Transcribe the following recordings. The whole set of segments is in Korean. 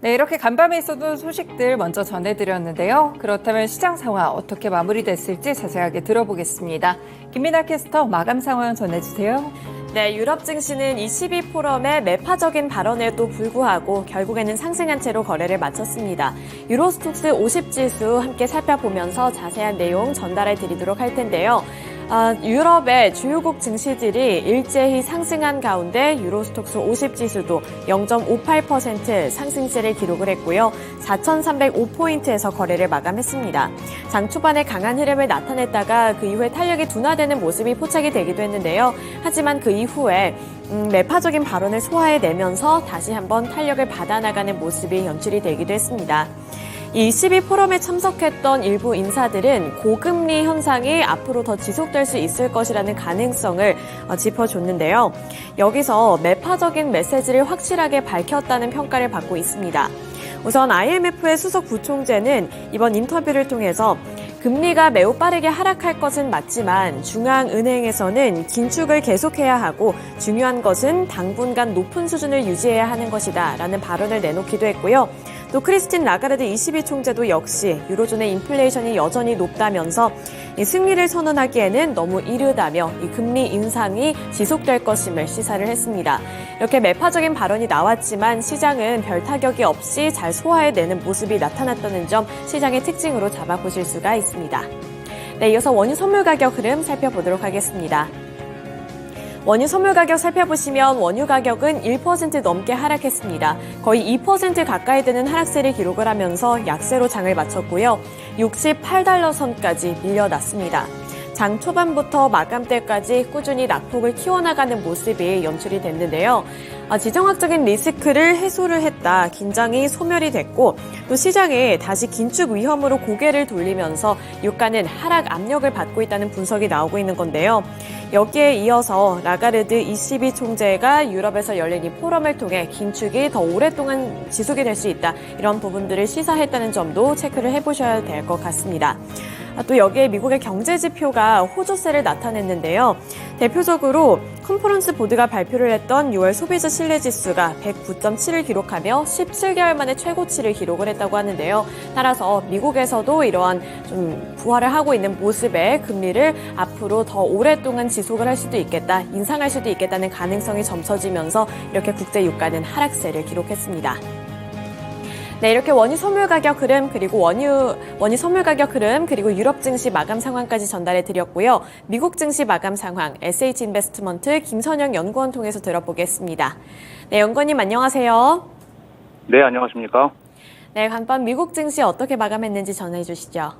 네, 이렇게 간밤에 있어도 소식들 먼저 전해드렸는데요. 그렇다면 시장 상황 어떻게 마무리됐을지 자세하게 들어보겠습니다. 김민아 캐스터 마감 상황 전해주세요. 네, 유럽 증시는 22 포럼의 매파적인 발언에도 불구하고 결국에는 상승한 채로 거래를 마쳤습니다. 유로스톡스 50 지수 함께 살펴보면서 자세한 내용 전달해 드리도록 할 텐데요. 유럽의 주요국 증시들이 일제히 상승한 가운데 유로스톡스 50 지수도 0.58% 상승세를 기록을 했고요. 4,305포인트에서 거래를 마감했습니다. 장 초반에 강한 흐름을 나타냈다가 그 이후에 탄력이 둔화되는 모습이 포착이 되기도 했는데요. 하지만 그 이후에 매파적인 발언을 소화해내면서 다시 한번 탄력을 받아나가는 모습이 연출이 되기도 했습니다. 이 22 포럼에 참석했던 일부 인사들은 고금리 현상이 앞으로 더 지속될 수 있을 것이라는 가능성을 짚어줬는데요. 여기서 매파적인 메시지를 확실하게 밝혔다는 평가를 받고 있습니다. 우선 IMF의 수석 부총재는 이번 인터뷰를 통해서 금리가 매우 빠르게 하락할 것은 맞지만 중앙은행에서는 긴축을 계속해야 하고 중요한 것은 당분간 높은 수준을 유지해야 하는 것이다 라는 발언을 내놓기도 했고요. 또 크리스틴 라가르드 ECB 총재도 역시 유로존의 인플레이션이 여전히 높다면서 이 승리를 선언하기에는 너무 이르다며 이 금리 인상이 지속될 것임을 시사를 했습니다. 이렇게 매파적인 발언이 나왔지만 시장은 별 타격이 없이 잘 소화해내는 모습이 나타났다는 점 시장의 특징으로 잡아보실 수가 있습니다. 네, 이어서 원유 선물 가격 흐름 살펴보도록 하겠습니다. 원유 선물 가격 살펴보시면 원유 가격은 1% 넘게 하락했습니다. 거의 2% 가까이 되는 하락세를 기록을 하면서 약세로 장을 마쳤고요. 68달러 선까지 밀려났습니다. 장 초반부터 마감때까지 꾸준히 낙폭을 키워나가는 모습이 연출이 됐는데요. 지정학적인 리스크를 해소를 했다. 긴장이 소멸이 됐고 또 시장에 다시 긴축 위험으로 고개를 돌리면서 유가는 하락 압력을 받고 있다는 분석이 나오고 있는 건데요. 여기에 이어서 라가르드 ECB 총재가 유럽에서 열린 이 포럼을 통해 긴축이 더 오랫동안 지속이 될 수 있다. 이런 부분들을 시사했다는 점도 체크를 해보셔야 될 것 같습니다. 또 여기에 미국의 경제 지표가 호조세를 나타냈는데요. 대표적으로 컨퍼런스 보드가 발표를 했던 6월 소비자 신뢰지수가 109.7을 기록하며 17개월 만에 최고치를 기록을 했다고 하는데요. 따라서 미국에서도 이러한 좀 부활을 하고 있는 모습에 금리를 앞으로 더 오랫동안 지속을 할 수도 있겠다, 인상할 수도 있겠다는 가능성이 점쳐지면서 이렇게 국제 유가는 하락세를 기록했습니다. 네, 이렇게 원유 선물 가격 흐름 그리고 원유 선물 가격 흐름 그리고 유럽 증시 마감 상황까지 전달해 드렸고요. 미국 증시 마감 상황 SH인베스트먼트 김선영 연구원 통해서 들어보겠습니다. 네, 연구원님 안녕하세요. 네, 안녕하십니까? 네, 간밤 미국 증시 어떻게 마감했는지 전해 주시죠.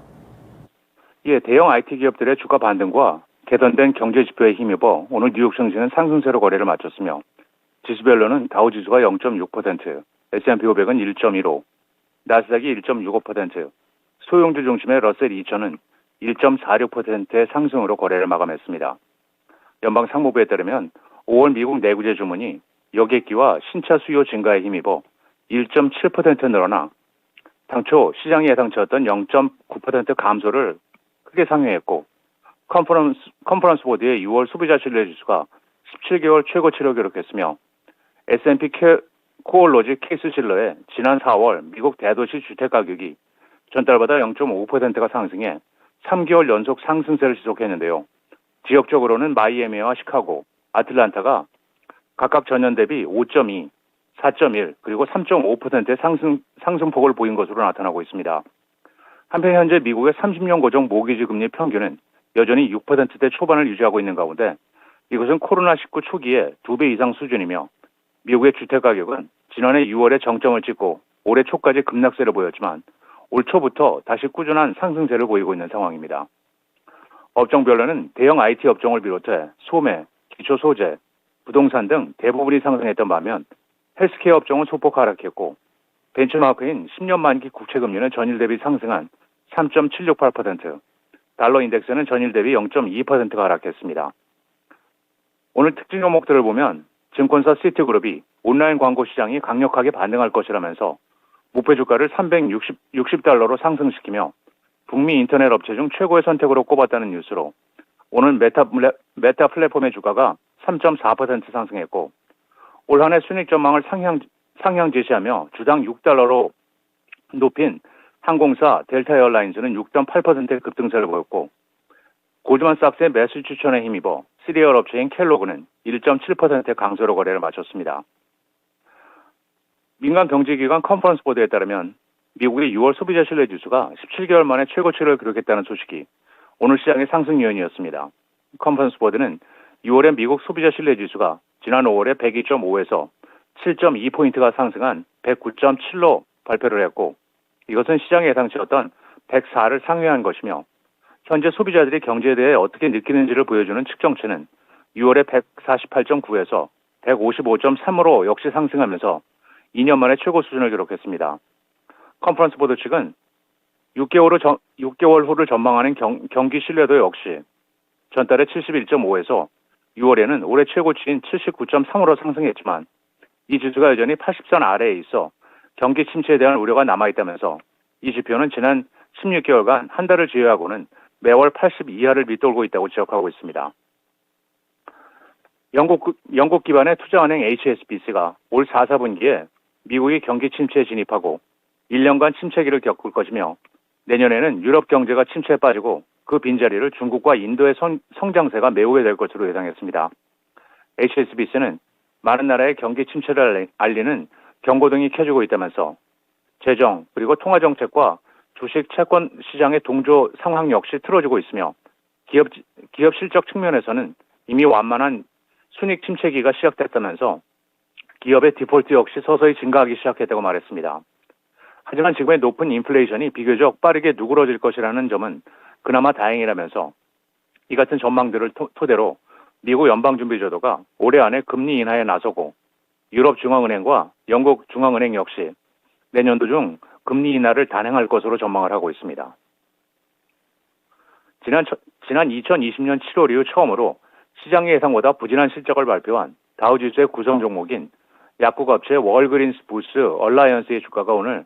예, 대형 IT 기업들의 주가 반등과 개선된 경제 지표에 힘입어 오늘 뉴욕 증시는 상승세로 거래를 마쳤으며 지수별로는 다우 지수가 0.6%, S&P 500은 1.15, 나스닥이 1.65%, 소형주 중심의 러셀 2000은 1.46%의 상승으로 거래를 마감했습니다. 연방 상무부에 따르면 5월 미국 내구재 주문이 여객기와 신차 수요 증가에 힘입어 1.7% 늘어나 당초 시장이 예상치였던 0.9% 감소를 크게 상회했고 컨퍼런스 보드의 6월 소비자 신뢰 지수가 17개월 최고치를 기록했으며 S&P 코올로지 케이스실러의 지난 4월 미국 대도시 주택 가격이 전달보다 0.5%가 상승해 3개월 연속 상승세를 지속했는데요. 지역적으로는 마이애미와 시카고, 아틀란타가 각각 전년 대비 5.2, 4.1 그리고 3.5%의 상승폭을 보인 것으로 나타나고 있습니다. 한편 현재 미국의 30년 고정 모기지 금리 평균은 여전히 6%대 초반을 유지하고 있는 가운데 이것은 코로나19 초기에 2배 이상 수준이며 미국의 주택 가격은 지난해 6월에 정점을 찍고 올해 초까지 급락세를 보였지만 올 초부터 다시 꾸준한 상승세를 보이고 있는 상황입니다. 업종별로는 대형 IT 업종을 비롯해 소매, 기초 소재, 부동산 등 대부분이 상승했던 반면 헬스케어 업종은 소폭 하락했고 벤처마크인 10년 만기 국채금리는 전일 대비 상승한 3.768%, 달러 인덱스는 전일 대비 0.2%가 하락했습니다. 오늘 특징 종목들을 보면 증권사 시티그룹이 온라인 광고 시장이 강력하게 반등할 것이라면서 목표 주가를 360달러로 상승시키며 북미 인터넷 업체 중 최고의 선택으로 꼽았다는 뉴스로 오늘 메타 플랫폼의 주가가 3.4% 상승했고 올 한 해 순이익 전망을 상향 제시하며 주당 6달러로 높인 항공사 델타 에어라인즈는 6.8%의 급등세를 보였고 고즈만삭스의 매수 추천에 힘입어 시리얼 업체인 켈로그는 1.7%의 강세로 거래를 마쳤습니다. 민간 경제기관 컨퍼런스 보드에 따르면 미국의 6월 소비자 신뢰지수가 17개월 만에 최고치를 기록했다는 소식이 오늘 시장의 상승 요인이었습니다. 컨퍼런스 보드는 6월에 미국 소비자 신뢰지수가 지난 5월에 102.5에서 7.2포인트가 상승한 109.7로 발표를 했고 이것은 시장의 예상치였던 104를 상회한 것이며 현재 소비자들이 경제에 대해 어떻게 느끼는지를 보여주는 측정치는 6월에 148.9에서 155.3으로 역시 상승하면서 2년 만에 최고 수준을 기록했습니다. 컨퍼런스 보드 측은 6개월 후를 전망하는 경기 신뢰도 역시 전달에 71.5에서 6월에는 올해 최고치인 79.3으로 상승했지만 이 지수가 여전히 80선 아래에 있어 경기 침체에 대한 우려가 남아있다면서 이 지표는 지난 16개월간 한 달을 제외하고는 매월 80 이하를 밑돌고 있다고 지적하고 있습니다. 영국 기반의 투자은행 HSBC가 올 4, 4분기에 미국이 경기 침체에 진입하고 1년간 침체기를 겪을 것이며 내년에는 유럽 경제가 침체에 빠지고 그 빈자리를 중국과 인도의 성장세가 메우게 될 것으로 예상했습니다. HSBC는 많은 나라의 경기 침체를 알리는 경고등이 켜지고 있다면서 재정 그리고 통화정책과 주식 채권 시장의 동조 상황 역시 틀어지고 있으며 기업 실적 측면에서는 이미 완만한 순익 침체기가 시작됐다면서 기업의 디폴트 역시 서서히 증가하기 시작했다고 말했습니다. 하지만 지금의 높은 인플레이션이 비교적 빠르게 누그러질 것이라는 점은 그나마 다행이라면서 이 같은 전망들을 토대로 미국 연방준비제도가 올해 안에 금리 인하에 나서고 유럽 중앙은행과 영국 중앙은행 역시 내년도 중 금리 인하를 단행할 것으로 전망을 하고 있습니다. 지난 2020년 7월 이후 처음으로 시장의 예상보다 부진한 실적을 발표한 다우지수의 구성 종목인 약국업체 월그린스 부스 얼라이언스의 주가가 오늘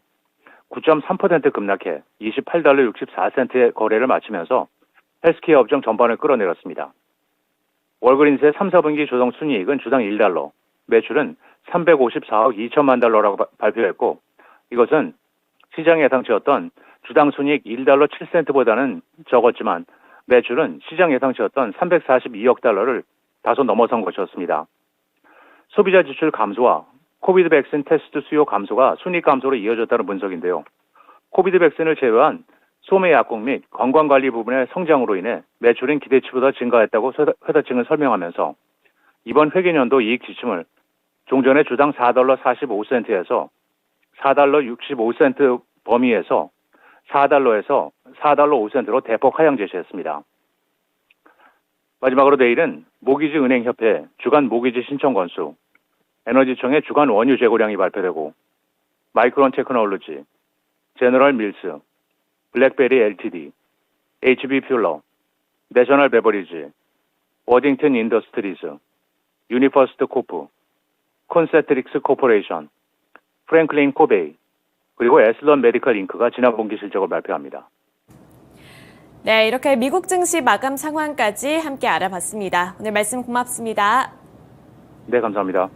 9.3% 급락해 28달러 64센트의 거래를 마치면서 헬스케어 업종 전반을 끌어내렸습니다. 월그린스의 3, 4분기 조정 순이익은 주당 1달러, 매출은 354억 2천만 달러라고 발표했고 이것은 시장 예상치였던 주당 순이익 1달러 7센트보다는 적었지만 매출은 시장 예상치였던 342억 달러를 다소 넘어선 것이었습니다. 소비자 지출 감소와 코비드 백신 테스트 수요 감소가 순이익 감소로 이어졌다는 분석인데요. 코비드 백신을 제외한 소매 약국 및 건강관리 부분의 성장으로 인해 매출은 기대치보다 증가했다고 회사 측은 설명하면서 이번 회계년도 이익 지침을 종전의 주당 4달러 45센트에서 4달러 65센트 범위에서 4달러에서 4달러 5센트로 대폭 하향 제시했습니다. 마지막으로 내일은 모기지 은행협회 주간 모기지 신청 건수, 에너지청의 주간 원유 재고량이 발표되고 마이크론 테크놀로지, 제너럴 밀스, 블랙베리 LTD, HB 퓰러, 내셔널 베버리지, 워딩턴 인더스트리즈, 유니퍼스트 코프, 콘세트릭스 코퍼레이션, 프랭클린 코베이, 그리고 에슬런 메디컬 잉크가 지난 분기 실적을 발표합니다. 네, 이렇게 미국 증시 마감 상황까지 함께 알아봤습니다. 오늘 말씀 고맙습니다. 네, 감사합니다.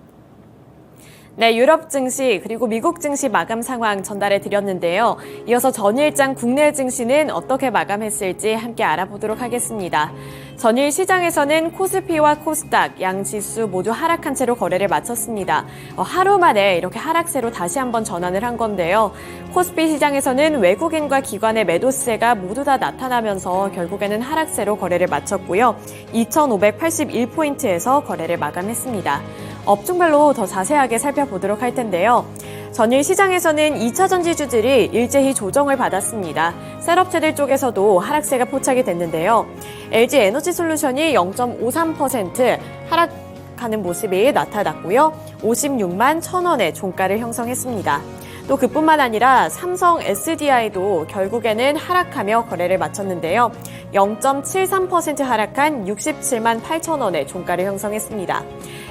네, 유럽 증시 그리고 미국 증시 마감 상황 전달해 드렸는데요. 이어서 전일장 국내 증시는 어떻게 마감했을지 함께 알아보도록 하겠습니다. 전일 시장에서는 코스피와 코스닥 양 지수 모두 하락한 채로 거래를 마쳤습니다. 하루 만에 이렇게 하락세로 다시 한번 전환을 한 건데요. 코스피 시장에서는 외국인과 기관의 매도세가 모두 다 나타나면서 결국에는 하락세로 거래를 마쳤고요. 2,581포인트에서 거래를 마감했습니다. 업종별로 더 자세하게 살펴보도록 할 텐데요. 전일 시장에서는 2차 전지주들이 일제히 조정을 받았습니다. 셀업체들 쪽에서도 하락세가 포착이 됐는데요. LG 에너지솔루션이 0.53% 하락하는 모습이 나타났고요. 56만 1,000원의 종가를 형성했습니다. 또 그뿐만 아니라 삼성 SDI도 결국에는 하락하며 거래를 마쳤는데요. 0.73% 하락한 67만 8,000원의 종가를 형성했습니다.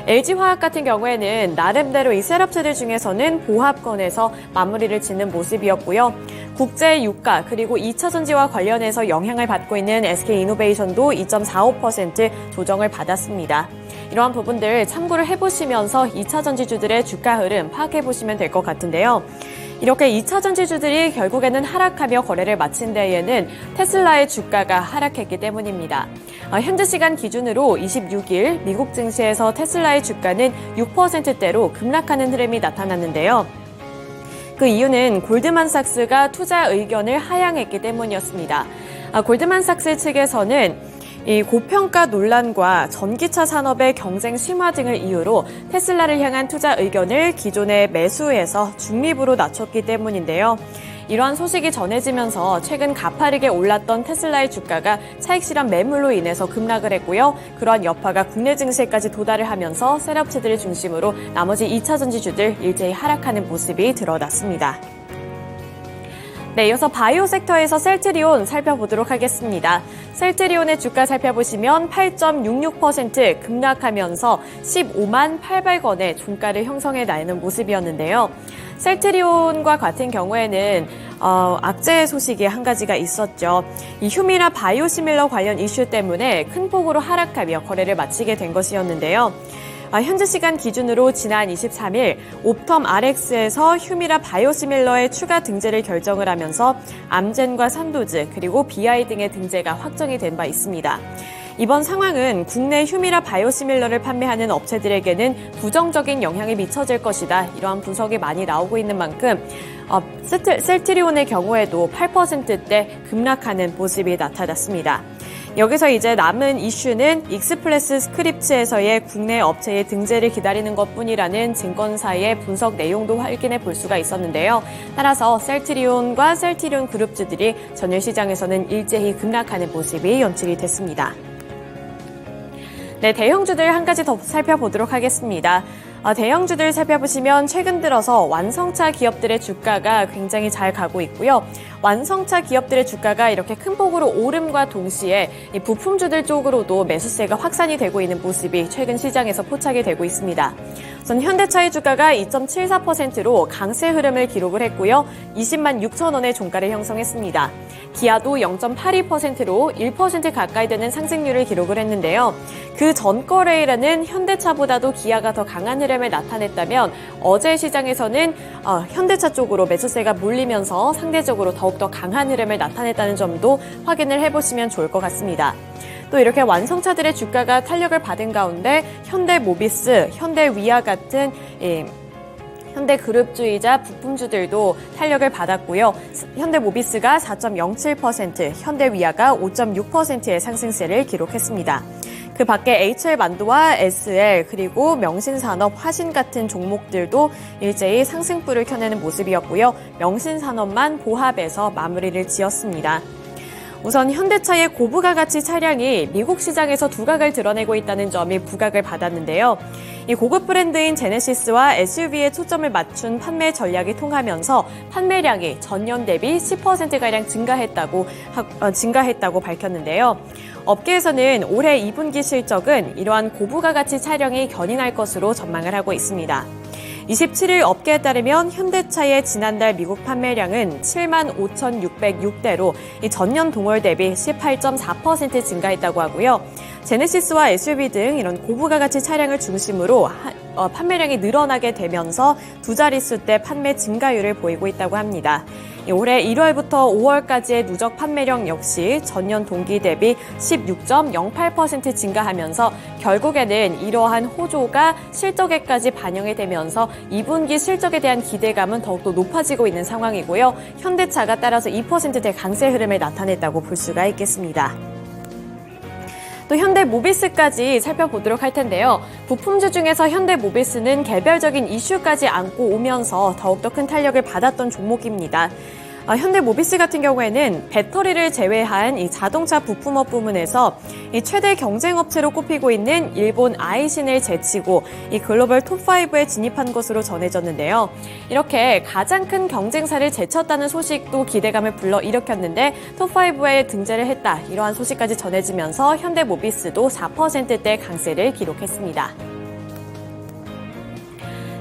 LG화학 같은 경우에는 나름대로 이 셋업체들 중에서는 보합권에서 마무리를 짓는 모습이었고요. 국제 유가 그리고 2차 전지와 관련해서 영향을 받고 있는 SK이노베이션도 2.45% 조정을 받았습니다. 이러한 부분들 참고를 해보시면서 2차 전지주들의 주가 흐름 파악해보시면 될 것 같은데요. 이렇게 2차 전지주들이 결국에는 하락하며 거래를 마친 데에는 테슬라의 주가가 하락했기 때문입니다. 현재 시간 기준으로 26일 미국 증시에서 테슬라의 주가는 6%대로 급락하는 흐름이 나타났는데요. 그 이유는 골드만삭스가 투자 의견을 하향했기 때문이었습니다. 골드만삭스 측에서는 이 고평가 논란과 전기차 산업의 경쟁 심화 등을 이유로 테슬라를 향한 투자 의견을 기존의 매수에서 중립으로 낮췄기 때문인데요. 이러한 소식이 전해지면서 최근 가파르게 올랐던 테슬라의 주가가 차익 실현 매물로 인해서 급락을 했고요. 그러한 여파가 국내 증시에까지 도달을 하면서 셋업체들을 중심으로 나머지 2차 전지주들 일제히 하락하는 모습이 드러났습니다. 네, 이어서 바이오 섹터에서 셀트리온 살펴보도록 하겠습니다. 셀트리온의 주가 살펴보시면 8.66% 급락하면서 15만 800원의 종가를 형성해내는 모습이었는데요. 셀트리온과 같은 경우에는 악재 소식이 한 가지가 있었죠. 이 휴미라 바이오시밀러 관련 이슈 때문에 큰 폭으로 하락하며 거래를 마치게 된 것이었는데요. 현재 시간 기준으로 지난 23일 옵텀 RX에서 휴미라 바이오시밀러의 추가 등재를 결정을 하면서 암젠과 산도즈 그리고 BI 등의 등재가 확정이 된 바 있습니다. 이번 상황은 국내 휴미라 바이오시밀러를 판매하는 업체들에게는 부정적인 영향이 미쳐질 것이다. 이러한 분석이 많이 나오고 있는 만큼 셀트리온의 경우에도 8%대 급락하는 모습이 나타났습니다. 여기서 이제 남은 이슈는 익스프레스 스크립츠에서의 국내 업체의 등재를 기다리는 것뿐이라는 증권사의 분석 내용도 확인해 볼 수가 있었는데요. 따라서 셀트리온과 셀트리온 그룹주들이 전일 시장에서는 일제히 급락하는 모습이 연출이 됐습니다. 네, 대형주들 한 가지 더 살펴보도록 하겠습니다. 대형주들 살펴보시면 최근 들어서 완성차 기업들의 주가가 굉장히 잘 가고 있고요. 완성차 기업들의 주가가 이렇게 큰 폭으로 오름과 동시에 이 부품주들 쪽으로도 매수세가 확산이 되고 있는 모습이 최근 시장에서 포착이 되고 있습니다. 우선 현대차의 주가가 2.74%로 강세 흐름을 기록을 했고요. 20만 6천 원의 종가를 형성했습니다. 기아도 0.82%로 1% 가까이 되는 상승률을 기록을 했는데요. 그 전 거래일에는 현대차보다도 기아가 더 강한 흐름을 나타냈다면 어제 시장에서는 현대차 쪽으로 매수세가 몰리면서 상대적으로 더욱더 강한 흐름을 나타냈다는 점도 확인을 해보시면 좋을 것 같습니다. 또 이렇게 완성차들의 주가가 탄력을 받은 가운데 현대모비스, 현대위아 같은 현대그룹주이자 부품주들도 탄력을 받았고요. 현대모비스가 4.07%, 현대위아가 5.6%의 상승세를 기록했습니다. 그 밖에 HL만두와 SL 그리고 명신산업, 화신 같은 종목들도 일제히 상승불을 켜내는 모습이었고요. 명신산업만 보합해서 마무리를 지었습니다. 우선 현대차의 고부가 가치 차량이 미국 시장에서 두각을 드러내고 있다는 점이 부각을 받았는데요. 이 고급 브랜드인 제네시스와 SUV에 초점을 맞춘 판매 전략이 통하면서 판매량이 전년 대비 10%가량 증가했다고 밝혔는데요. 업계에서는 올해 2분기 실적은 이러한 고부가 가치 차량이 견인할 것으로 전망을 하고 있습니다. 27일 업계에 따르면 현대차의 지난달 미국 판매량은 7만 5,606대로 전년 동월 대비 18.4% 증가했다고 하고요. 제네시스와 SUV 등 이런 고부가 가치 차량을 중심으로 판매량이 늘어나게 되면서 두 자릿수대 판매 증가율을 보이고 있다고 합니다. 올해 1월부터 5월까지의 누적 판매량 역시 전년 동기 대비 16.08% 증가하면서 결국에는 이러한 호조가 실적에까지 반영이 되면서 2분기 실적에 대한 기대감은 더욱더 높아지고 있는 상황이고요. 현대차가 따라서 2%대 강세 흐름을 나타냈다고 볼 수가 있겠습니다. 또 현대모비스까지 살펴보도록 할 텐데요. 부품주 중에서 현대모비스는 개별적인 이슈까지 안고 오면서 더욱더 큰 탄력을 받았던 종목입니다. 현대모비스 같은 경우에는 배터리를 제외한 이 자동차 부품업 부문에서 이 최대 경쟁업체로 꼽히고 있는 일본 아이신을 제치고 이 글로벌 톱5에 진입한 것으로 전해졌는데요. 이렇게 가장 큰 경쟁사를 제쳤다는 소식도 기대감을 불러일으켰는데 톱5에 등재를 했다. 이러한 소식까지 전해지면서 현대모비스도 4%대 강세를 기록했습니다.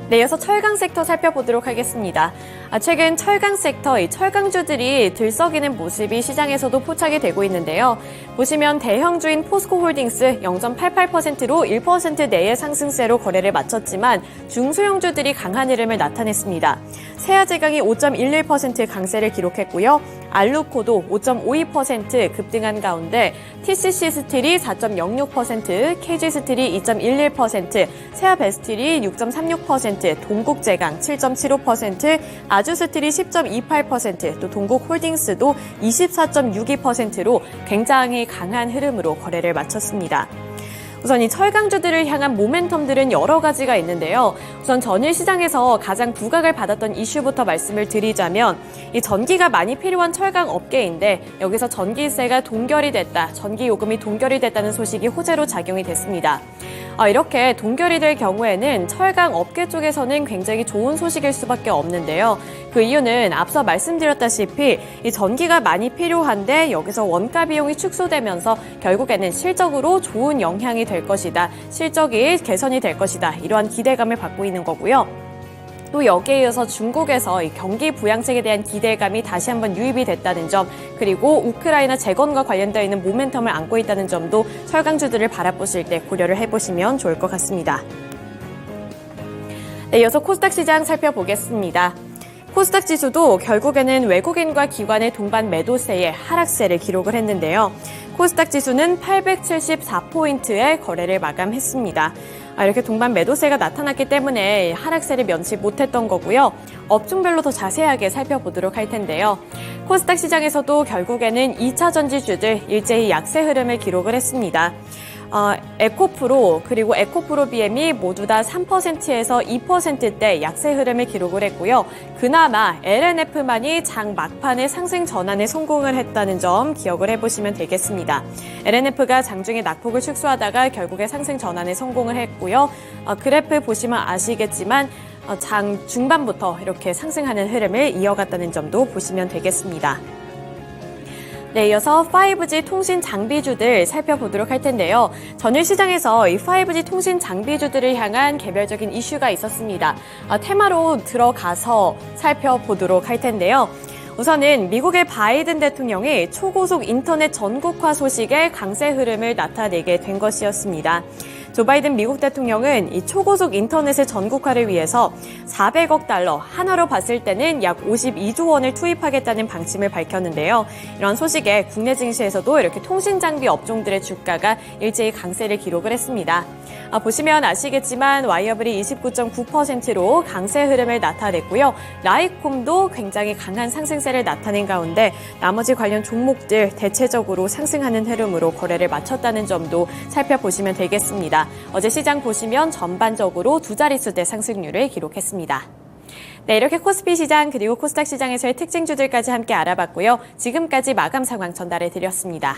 네, 이어서 철강 섹터 살펴보도록 하겠습니다. 최근 철강 섹터, 이 철강주들이 들썩이는 모습이 시장에서도 포착이 되고 있는데요. 보시면 대형주인 포스코홀딩스 0.88%로 1% 내의 상승세로 거래를 마쳤지만 중소형주들이 강한 흐름을 나타냈습니다. 세아제강이 5.11% 강세를 기록했고요. 알루코도 5.52% 급등한 가운데 TCC 스틸이 4.06%, KG 스틸이 2.11%, 세아베스틸이 6.36%, 동국제강 7.75%, 아주스틸이 10.28%, 또 동국홀딩스도 24.62%로 굉장히 강한 흐름으로 거래를 마쳤습니다. 우선 이 철강주들을 향한 모멘텀들은 여러 가지가 있는데요. 우선 전일 시장에서 가장 부각을 받았던 이슈부터 말씀을 드리자면 이 전기가 많이 필요한 철강 업계인데 여기서 전기세가 동결이 됐다, 전기 요금이 동결이 됐다는 소식이 호재로 작용이 됐습니다. 이렇게 동결이 될 경우에는 철강 업계 쪽에서는 굉장히 좋은 소식일 수밖에 없는데요. 그 이유는 앞서 말씀드렸다시피 이 전기가 많이 필요한데 여기서 원가 비용이 축소되면서 결국에는 실적으로 좋은 영향이 될 것이다, 실적이 개선이 될 것이다, 이러한 기대감을 받고 있는 거고요. 또 여기에 이어서 중국에서 이 경기 부양책에 대한 기대감이 다시 한번 유입이 됐다는 점, 그리고 우크라이나 재건과 관련되어 있는 모멘텀을 안고 있다는 점도 철강주들을 바라보실 때 고려를 해보시면 좋을 것 같습니다. 네, 이어서 코스닥 시장 살펴보겠습니다. 코스닥 지수도 결국에는 외국인과 기관의 동반 매도세에 하락세를 기록을 했는데요. 코스닥 지수는 874포인트의 거래를 마감했습니다. 이렇게 동반 매도세가 나타났기 때문에 하락세를 면치 못했던 거고요. 업종별로 더 자세하게 살펴보도록 할 텐데요. 코스닥 시장에서도 결국에는 2차 전지주들 일제히 약세 흐름을 기록을 했습니다. 에코프로 그리고 에코프로 BM이 모두 다 3%에서 2%대 약세 흐름을 기록을 했고요. 그나마 LNF만이 장 막판에 상승 전환에 성공을 했다는 점 기억을 해보시면 되겠습니다. LNF가 장중에 낙폭을 축소하다가 결국에 상승 전환에 성공을 했고요. 그래프 보시면 아시겠지만 장 중반부터 이렇게 상승하는 흐름을 이어갔다는 점도 보시면 되겠습니다. 네, 이어서 5G 통신 장비주들 살펴보도록 할 텐데요. 전일 시장에서 이 5G 통신 장비주들을 향한 개별적인 이슈가 있었습니다. 테마로 들어가서 살펴보도록 할 텐데요. 우선은 미국의 바이든 대통령이 초고속 인터넷 전국화 소식에 강세 흐름을 나타내게 된 것이었습니다. 조 바이든 미국 대통령은 이 초고속 인터넷의 전국화를 위해서 400억 달러, 하나로 봤을 때는 약 52조 원을 투입하겠다는 방침을 밝혔는데요. 이런 소식에 국내 증시에서도 이렇게 통신 장비 업종들의 주가가 일제히 강세를 기록을 했습니다. 보시면 아시겠지만 와이어블이 29.9%로 강세 흐름을 나타냈고요. 라이콤도 굉장히 강한 상승세를 나타낸 가운데 나머지 관련 종목들 대체적으로 상승하는 흐름으로 거래를 마쳤다는 점도 살펴보시면 되겠습니다. 어제 시장 보시면 전반적으로 두 자릿수대 상승률을 기록했습니다. 네, 이렇게 코스피 시장 그리고 코스닥 시장에서의 특징주들까지 함께 알아봤고요. 지금까지 마감 상황 전달해 드렸습니다.